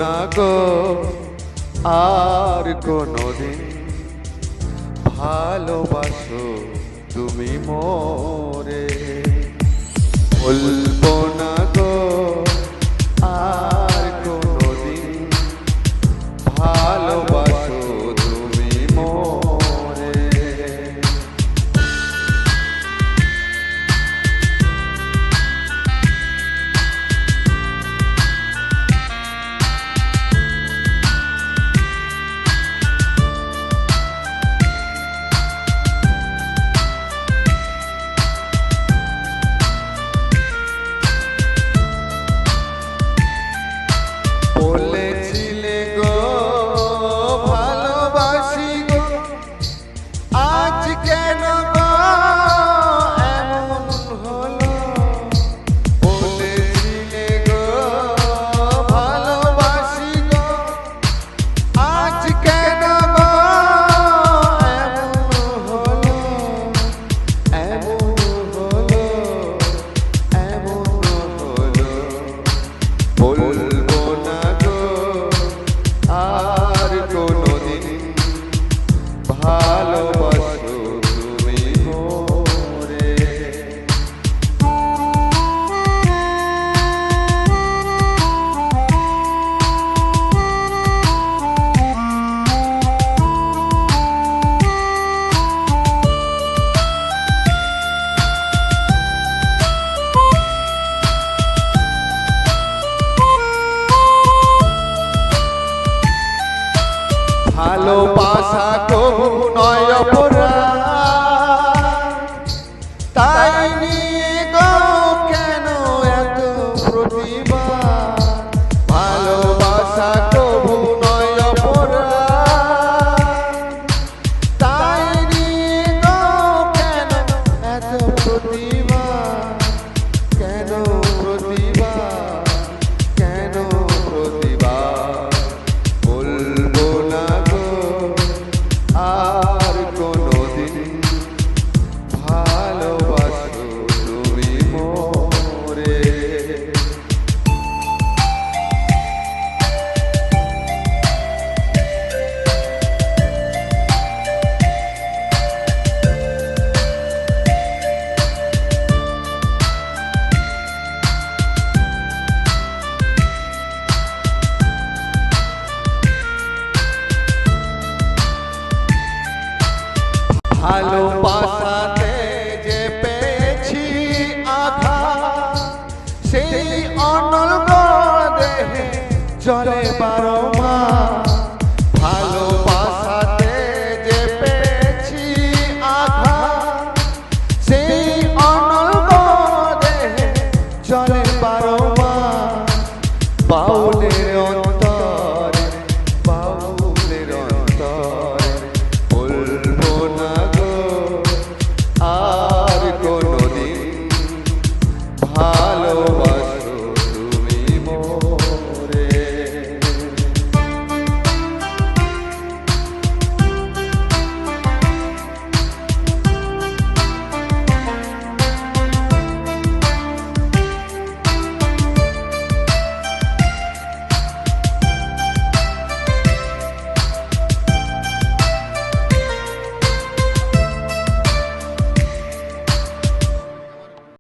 না গো আর কোনদিন ভালোবাসো তুমি মোরে, বলবো না গো আর কোনদিন ভালোবাসো তুমি মোরে। বলেছিলে গো ভালোবাসি গো, আজ কেন গো এমন হলো? বলেছিলে গো ভালোবাসি গো, আজ কেন গো এমন হলো? এমন হলো, এমন হলো, বলবো না গো আর কোনদিন ভালোবাসো তুমি মোরে। ভালোবাসা কবু নয় অপরাধ, তাই নিয়ে গো কেন এত প্রতিবাদ? ভালোবাসা কবু নয় অপরাধ, তাই নিয়ে গো কেন এত প্রতিবাদ? কেন প্রতিবাদ? কেন প্রতিবাদ? বলবো না গো আর কোনদিন ভালোবাসো তুমি মোরে। ভালোবাসাতে যে পেয়েছি আঘাত, সেই অনল দেহে চলে 12 মাস। ভালোবাসাতে যে পেয়েছি আঘাত, সেই অনল দেহে চলে 12 মাস। বাউল